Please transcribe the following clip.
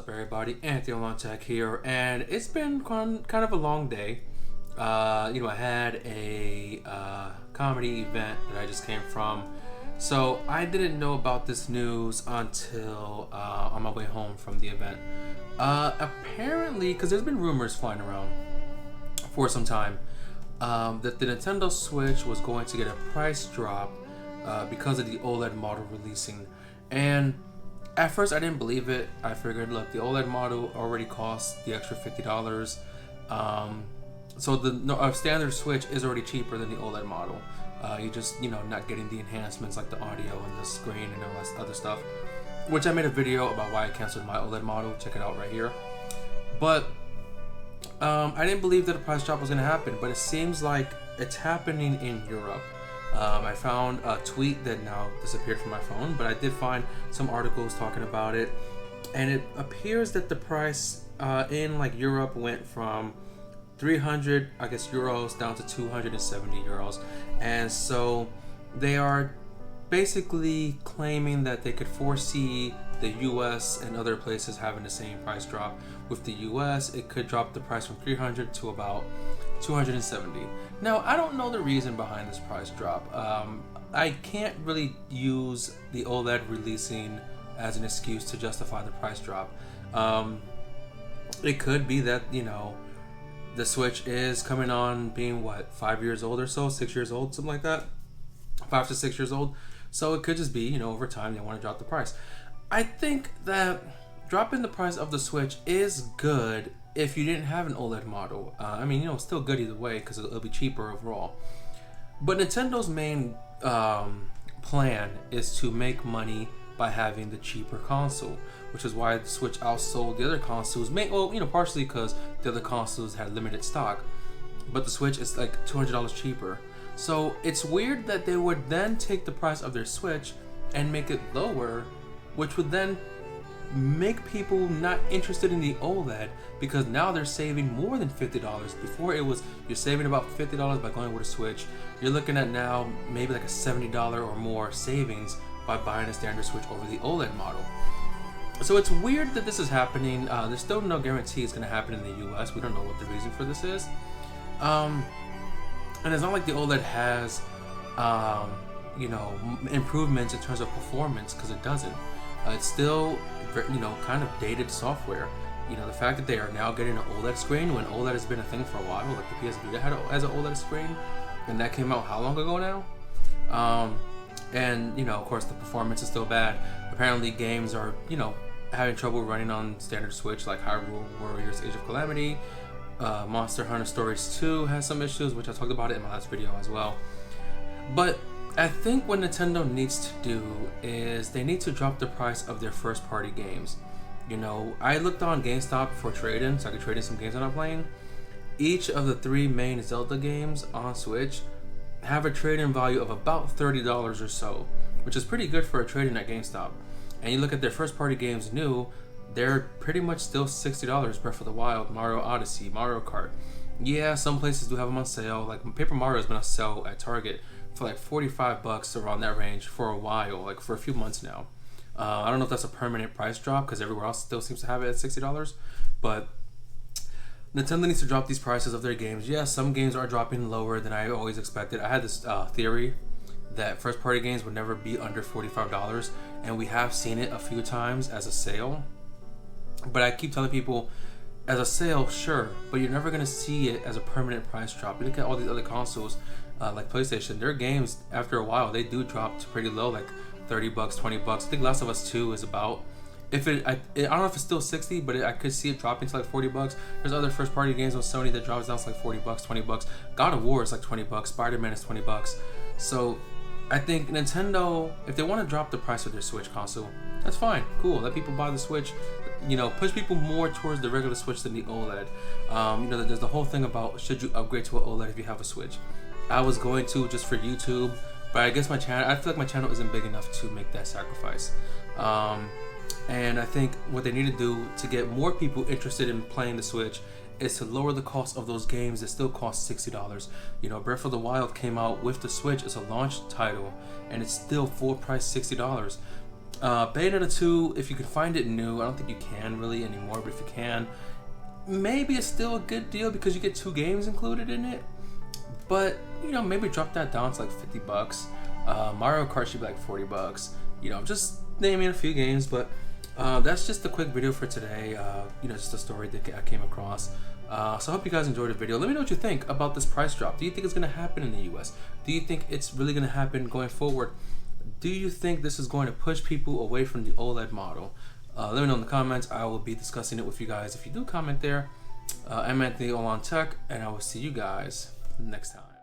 up, everybody? Anthony Alon Tech here, and it's been kind of a long day. I had a comedy event that I just came from, so I didn't know about this news until on my way home from the event. Apparently, because there's been rumors flying around for some time that the Nintendo Switch was going to get a price drop because of the OLED model releasing, and at first, I didn't believe it. I figured, look, the OLED model already costs the extra $50. So the standard Switch is already cheaper than the OLED model. You just, not getting the enhancements like the audio and the screen and all that other stuff. Which I made a video about why I canceled my OLED model. Check it out right here. But I didn't believe that a price drop was going to happen. But it seems like it's happening in Europe. I found a tweet that now disappeared from my phone, but I did find some articles talking about it, and it appears that the price in Europe went from 300 euros down to 270 euros, and so they are basically claiming that they could foresee the US and other places having the same price drop. With the US, it could drop the price from 300 to about 270. Now, I don't know the reason behind this price drop. I can't really use the OLED releasing as an excuse to justify the price drop. It could be that, the Switch is coming on being 5 years old or so, 6 years old, something like that. 5 to 6 years old. So it could just be, over time they want to drop the price. I think that dropping the price of the Switch is good if you didn't have an OLED model. Still good either way because it'll be cheaper overall. But Nintendo's main plan is to make money by having the cheaper console, which is why the Switch outsold the other consoles. Partially because the other consoles had limited stock, but the Switch is like $200 cheaper. So it's weird that they would then take the price of their Switch and make it lower, which would then make people not interested in the OLED because now they're saving more than $50. Before it was you're saving about $50 by going with a Switch. You're looking at now maybe like a $70 or more savings by buying a standard Switch over the OLED model. So it's weird that this is happening. There's still no guarantee it's going to happen in the US. We don't know what the reason for this is. And it's not like the OLED has improvements in terms of performance, because it doesn't. It's still kind of dated software. The fact that they are now getting an OLED screen when OLED has been a thing for a while, like the PS Vita has an OLED screen, and that came out how long ago now? And of course the performance is still bad. Apparently games are having trouble running on standard Switch, like Hyrule Warriors Age of Calamity. Monster Hunter Stories 2 has some issues, which I talked about it in my last video as well. But I think what Nintendo needs to do is they need to drop the price of their first party games. I looked on GameStop for trade-in, so I could trade in some games I'm not playing. Each of the 3 main Zelda games on Switch have a trade-in value of about $30 or so, which is pretty good for a trade-in at GameStop. And you look at their first party games new, they're pretty much still $60. Breath of the Wild, Mario Odyssey, Mario Kart. Yeah, some places do have them on sale. Like Paper Mario has been on sale at Target for like $45 around that range for a while, like for a few months now. I don't know if that's a permanent price drop because everywhere else still seems to have it at $60. But Nintendo needs to drop these prices of their games. Yeah, some games are dropping lower than I always expected. I had this theory that first party games would never be under $45, and we have seen it a few times as a sale. But I keep telling people, as a sale, sure, but you're never going to see it as a permanent price drop. You look at all these other consoles, like PlayStation, their games, after a while, they do drop to pretty low, like $30, $20. I think Last of Us 2 is about, I don't know if it's still 60, but I could see it dropping to like $40. There's other first party games on Sony that drops down to like $40, $20. God of War is like $20. Spider-Man is $20. So I think Nintendo, if they want to drop the price of their Switch console, that's fine, cool. Let people buy the Switch. Push people more towards the regular Switch than the OLED. There's the whole thing about should you upgrade to an OLED if you have a Switch. I was going to just for YouTube, but I guess I feel like my channel isn't big enough to make that sacrifice. And I think what they need to do to get more people interested in playing the Switch is to lower the cost of those games that still cost $60. Breath of the Wild came out with the Switch as a launch title, and it's still full price $60. Bayonetta 2, if you can find it new, I don't think you can really anymore, but if you can, maybe it's still a good deal because you get 2 games included in it. But, you know, maybe drop that down to like $50. Mario Kart should be like $40. You know, just naming a few games, but that's just a quick video for today. You know, just a story that I came across. So I hope you guys enjoyed the video. Let me know what you think about this price drop. Do you think it's going to happen in the US? Do you think it's really going to happen going forward? Do you think this is going to push people away from the OLED model? Let me know in the comments. I will be discussing it with you guys if you do comment there. I'm Anthony Olan Tech, and I will see you guys next time.